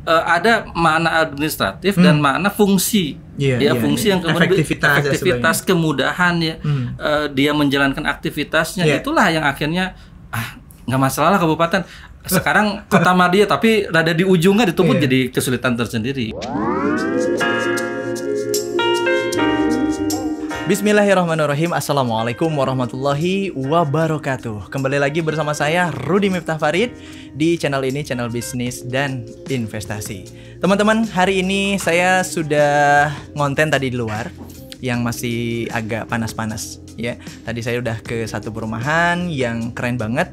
ada makna administratif dan makna fungsi. Fungsi yang kemudian efektivitas kemudahan ya. Dia menjalankan aktivitasnya, itulah yang akhirnya nggak masalah kabupaten. Sekarang kota Madia tapi rada di ujungnya ditumpuk jadi kesulitan tersendiri. Bismillahirrahmanirrahim. Assalamualaikum warahmatullahi wabarakatuh. Kembali lagi bersama saya Rudy Miftah Farid di channel ini, channel bisnis dan investasi. Teman-teman, hari ini saya sudah ngonten tadi di luar yang masih agak panas-panas ya. Tadi saya udah ke satu perumahan yang keren banget.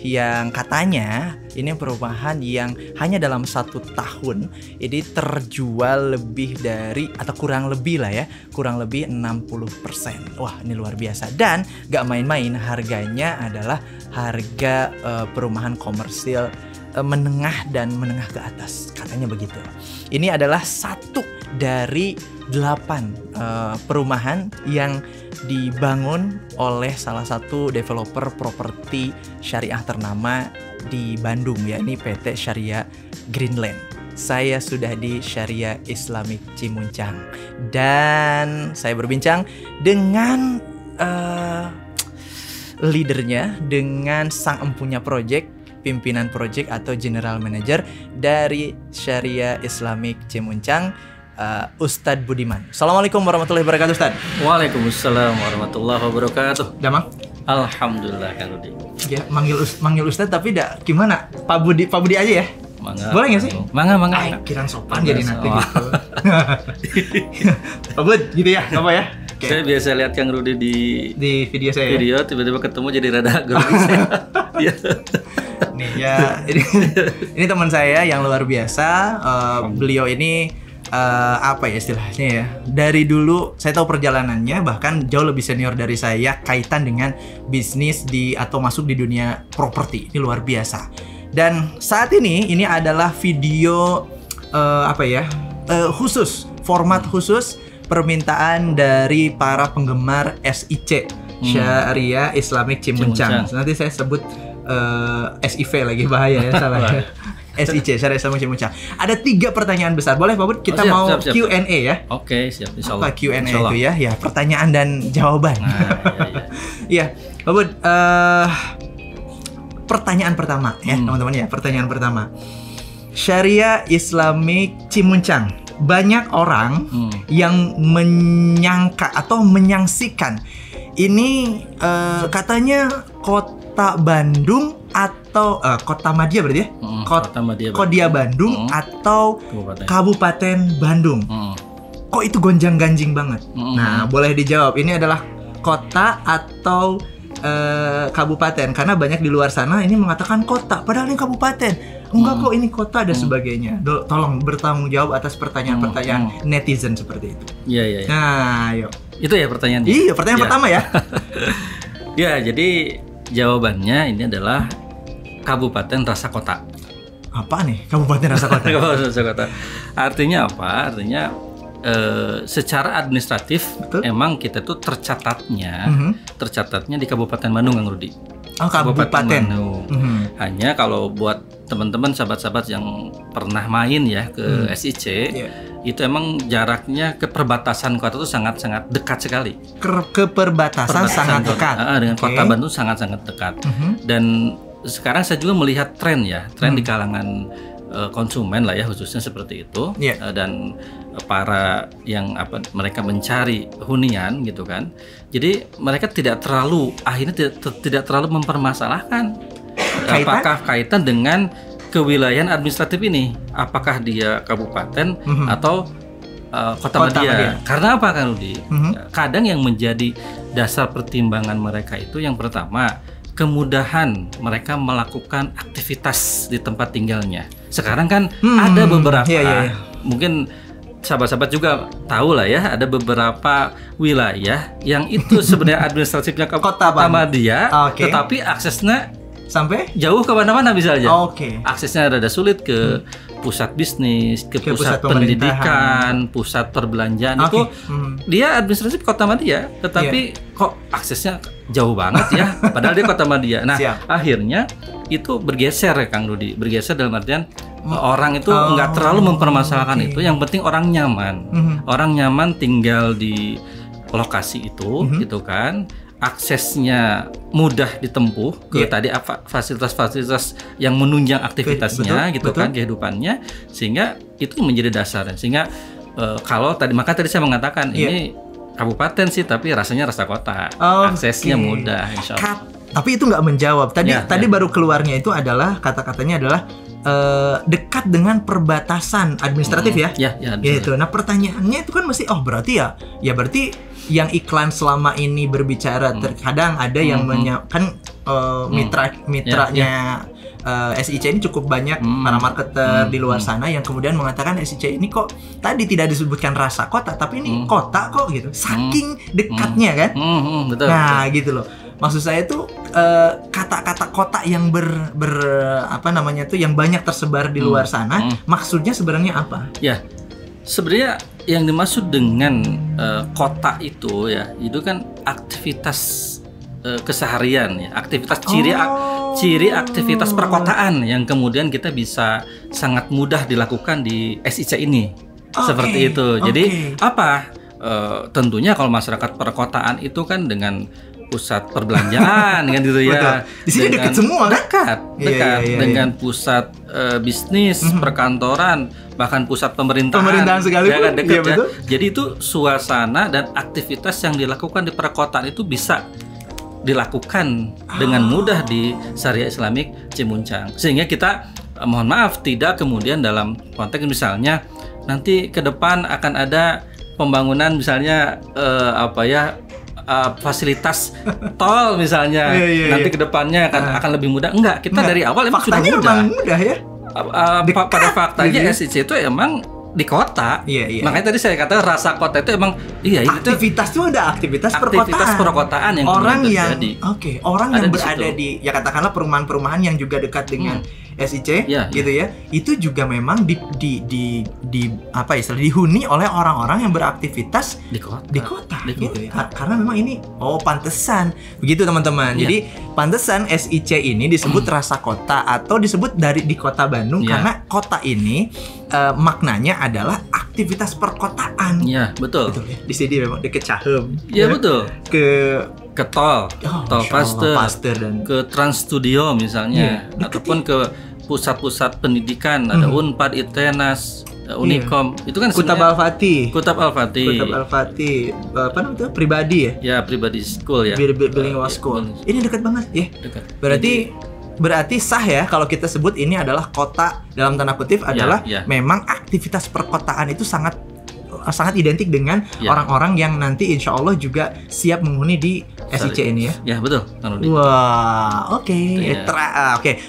Yang katanya ini perumahan yang hanya dalam 1 tahun ini terjual lebih dari, atau kurang lebih lah ya, kurang lebih 60%. Wah, ini luar biasa. Dan gak main-main, harganya adalah harga perumahan komersil menengah dan menengah ke atas, katanya begitu. Ini adalah satu dari 8 perumahan yang dibangun oleh salah satu developer properti syariah ternama di Bandung, yakni PT Syariah Greenland. Saya sudah di Syariah Islamic Cimuncang dan saya berbincang dengan leadernya, dengan sang empunya project, pimpinan project atau general manager dari Syariah Islamic Cimuncang, Ustadz Budiman. Assalamualaikum warahmatullahi wabarakatuh, Ustadz. Waalaikumsalam warahmatullahi wabarakatuh. Damang? Alhamdulillah kan Rudi. Ya, manggil Ustadz tapi gimana? Pak Budi aja ya? Mangga. Boleh nggak sih? Mangga. Kiraan sopan jadi nanti gitu. Pak Bud, gitu ya? Apa ya? Okay. Saya biasa lihat Kang Rudi di video saya. Video tiba-tiba ketemu jadi rada grogi saya. Nih ya, ini teman saya yang luar biasa. Beliau ini apa ya istilahnya ya, dari dulu saya tahu perjalanannya, bahkan jauh lebih senior dari saya kaitan dengan bisnis atau masuk di dunia properti. Ini luar biasa. Dan saat ini adalah video khusus, format khusus permintaan dari para penggemar SIC, Syariah Islamic Cimuncang. Nanti saya sebut SIV lagi, bahaya ya, salah ya. SIC, Syariah Islamic Cimuncang. Ada 3 pertanyaan besar. Boleh Pak Bud? Kita mau siap. Q&A ya. Oke, siap. Insyaallah. Apa Q&A itu ya? Ya, pertanyaan dan jawaban. Iya. Pak Bud, pertanyaan pertama ya, teman-teman ya. Pertanyaan pertama. Syariah Islamic Cimuncang. Banyak orang yang menyangka atau menyangsikan ini katanya kota Bandung atau kota Madia berarti ya? Kota Bandung atau Kabupaten Bandung. Kok itu gonjang-ganjing banget? Nah, boleh dijawab. Ini adalah kota atau kabupaten, karena banyak di luar sana ini mengatakan kota, padahal ini kabupaten. Enggak kok, ini kota dan sebagainya. Tolong bertanggung jawab atas pertanyaan-pertanyaan netizen seperti itu. Iya. Nah, yuk. Itu ya pertanyaannya. Iya, pertanyaan pertama ya. Ya, jadi jawabannya ini adalah Kabupaten Rasa Kota. Apa nih Kabupaten Rasa Kota? Kabupaten Rasa Kota. Artinya apa? Artinya secara administratif, betul, emang kita tuh tercatatnya di Kabupaten Bandung, Kang Rudi. Oh, Kabupaten Bandung. Hanya kalau buat teman-teman sahabat-sahabat yang pernah main ya ke SIC, itu emang jaraknya ke perbatasan kota itu sangat-sangat dekat sekali. Ke perbatasan sangat dekat. Dengan kota Bandung sangat-sangat dekat. Dan sekarang saya juga melihat tren di kalangan konsumen lah ya, khususnya seperti itu. Dan para yang mereka mencari hunian gitu kan. Jadi mereka akhirnya tidak terlalu mempermasalahkan apakah kaitan dengan kewilayahan administratif ini, apakah dia kabupaten atau kota Madia. Karena apa kan Rudi? Kadang yang menjadi dasar pertimbangan mereka itu yang pertama, kemudahan mereka melakukan aktivitas di tempat tinggalnya. Sekarang kan ada beberapa mungkin sahabat-sahabat juga tahu lah ya, ada beberapa wilayah yang itu sebenarnya administratifnya kota Madia, tetapi aksesnya sampai jauh kemana-mana bisa aja. Oke. Aksesnya rada sulit ke pusat bisnis, ke pusat pendidikan, pusat perbelanjaan itu dia administratif Kota Madia, tetapi kok aksesnya jauh banget ya, padahal dia Kota Madia. Nah, akhirnya itu bergeser ya Kang Rudi, bergeser dalam artian orang itu nggak terlalu mempermasalahkan itu, yang penting orang nyaman, orang nyaman tinggal di lokasi itu, gitu kan. Aksesnya mudah ditempuh ke tadi fasilitas-fasilitas yang menunjang aktivitasnya, kan kehidupannya, sehingga itu menjadi dasar. Sehingga kalau tadi saya mengatakan ini kabupaten sih, tapi rasanya rasa kota, aksesnya mudah, insya Allah. Tapi itu nggak menjawab. Tadi baru keluarnya itu adalah kata-katanya adalah dekat dengan perbatasan administratif ya. Gitu. Nah pertanyaannya itu kan masih berarti berarti yang iklan selama ini berbicara terkadang ada yang kan mitranya SIC ini cukup banyak para marketer di luar sana yang kemudian mengatakan SIC ini kok tadi tidak disebutkan rasa kota, tapi ini kota kok gitu, saking dekatnya kan. Betul, nah betul. Gitu loh. Maksud saya tuh kata-kata kota yang yang banyak tersebar di luar sana, maksudnya sebenarnya apa? Ya, sebenarnya yang dimaksud dengan kota itu ya, itu kan aktivitas keseharian ya, aktivitas ciri aktivitas perkotaan yang kemudian kita bisa sangat mudah dilakukan di SIC ini. Seperti itu. Jadi apa? Tentunya kalau masyarakat perkotaan itu kan dengan pusat perbelanjaan kan gitu ya. Di sini dekat semua kan? Dekat dengan pusat bisnis, perkantoran, bahkan pusat pemerintahan sekalipun dekat ya. Jadi itu suasana dan aktivitas yang dilakukan di perkotaan itu bisa dilakukan dengan mudah di Syariah Islamik Cimuncang. Sehingga kita mohon maaf tidak kemudian dalam konteks misalnya nanti ke depan akan ada pembangunan misalnya fasilitas tol misalnya nanti kedepannya akan lebih mudah. Enggak, kita dari awal emang sudah mudah ya. Pada faktanya SIC itu emang di kota. Makanya tadi saya katakan rasa kota itu emang aktivitas itu ada aktivitas perkotaan yang orang yang terjadi. Orang yang berada di katakanlah perumahan-perumahan yang juga dekat dengan SIC gitu ya. Itu juga memang dihuni oleh orang-orang yang beraktivitas di kota gitu ya. Karena memang ini pantesan begitu teman-teman. Jadi pantesan SIC ini disebut rasa kota atau disebut di Kota Bandung karena kota ini maknanya adalah aktivitas perkotaan. Iya, betul. Ya. Di sini memang dekat Cahem. Iya, betul. Ke tol Pasteur dan ke Trans Studio misalnya, ataupun ke pusat-pusat pendidikan, ada Unpad, Itenas, Unikom, itu kan Kutab Al-Fatih, apa namanya pribadi ya? Ya, pribadi school ya. Bilingual school. Ini dekat banget ya. Dekat. Berarti sah ya kalau kita sebut ini adalah kota dalam tanda kutip adalah memang aktivitas perkotaan itu sangat identik dengan orang-orang yang nanti insya Allah juga siap menghuni di SIC ini ya. Ya betul. Wah, oke.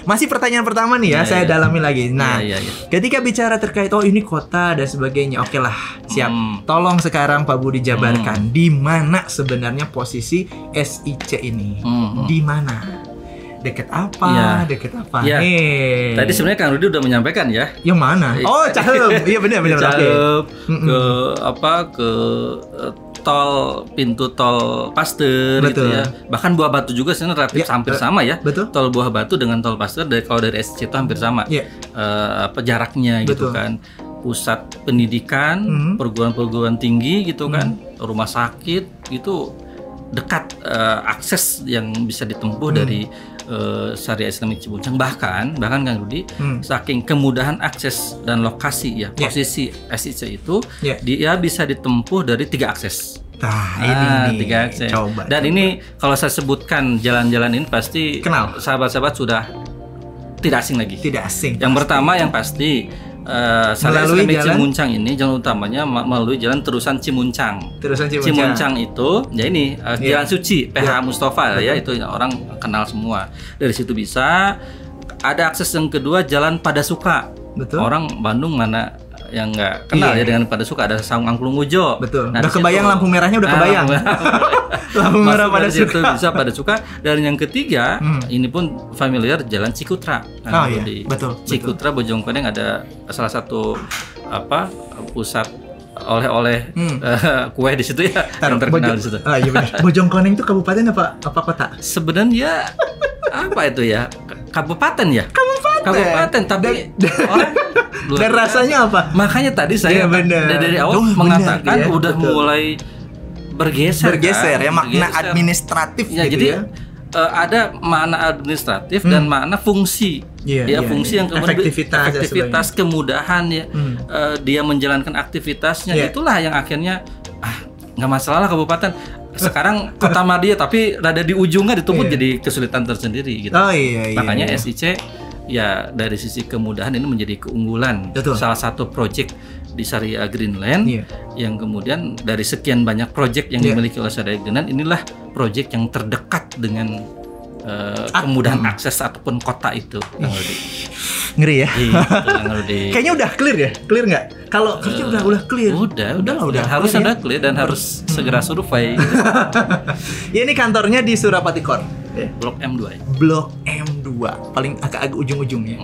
Masih pertanyaan pertama nih ya, saya dalami lagi. Nah, ketika bicara terkait ini kota dan sebagainya, oke lah, siap. Tolong sekarang Pak Budi jabarkan di mana sebenarnya posisi SIC ini? Di mana? Deket apa? Deket apa? Nih. Tadi sebenarnya Kang Rudi udah menyampaikan ya. Yang mana? Oh, Cahem. Iya benar. Cahem. Ke tol, pintu tol Pasteur gitu ya. Bahkan Buah Batu juga sebenarnya relatif hampir sama ya. Betul. Tol Buah Batu dengan tol Pasteur kalau dari SIC itu hampir sama. Jaraknya gitu kan. Pusat pendidikan, perguruan-perguruan tinggi gitu kan, rumah sakit itu dekat, akses yang bisa ditempuh dari Syariah Islamik Cimuncang, bahkan Kang Rudi, saking kemudahan akses dan lokasi posisi SIC itu dia bisa ditempuh dari 3 akses. Ini 3 akses. Dan ini kalau saya sebutkan jalan-jalan ini pasti sahabat-sahabat sudah tidak asing lagi. Tidak asing. Yang pertama yang pasti melalui Cimuncang ini jalan utamanya melalui jalan terusan Cimuncang. Cimuncang itu ya ini Jalan Suci PH Mustafa ya, itu orang kenal semua. Dari situ bisa ada akses yang kedua Jalan Padasuka. Betul. Orang Bandung mana nggak kenal ya dengan Pada Suka, ada Saung Angklung Ujo. Betul. Udah kebayang lampu merahnya udah kebayang. Lampu merah Pada Suka. Bisa Pada Suka. Dan yang ketiga, ini pun familiar, Jalan Cikutra. Di betul. Cikutra Bojongkoneng ada salah satu pusat oleh-oleh kue di situ ya, yang terkenal di situ. Iya benar. Bojongkoneng itu kabupaten apa kota? Sebenarnya apa itu ya? Kabupaten ya? Kabupaten, tapi orang dan rasanya apa? Makanya tadi saya dari awal mengatakan udah mulai bergeser ya, makna administratif ya, gitu jadi, ya. Ada makna administratif dan makna fungsi. Fungsi yang kemudian efektivitas kemudahan ya. Dia menjalankan aktivitasnya, itulah yang akhirnya nggak masalah kabupaten. Sekarang kota Madia tapi rada di ujungnya ditunggu jadi kesulitan tersendiri gitu. Makanya SIC ya dari sisi kemudahan ini menjadi keunggulan. Salah satu proyek di Syariah Greenland yang kemudian dari sekian banyak proyek yang dimiliki oleh Syariah Greenland, inilah proyek yang terdekat dengan kemudahan akses ataupun kota itu. Ngeri ya. Kayaknya udah clear ya? Clear nggak? Kalau kerja udah clear. Udah harus ada clear dan harus segera survei. Ya, ini kantornya di Surapati Core. Blok M2 ya. Blok M2, paling agak ujung-ujungnya.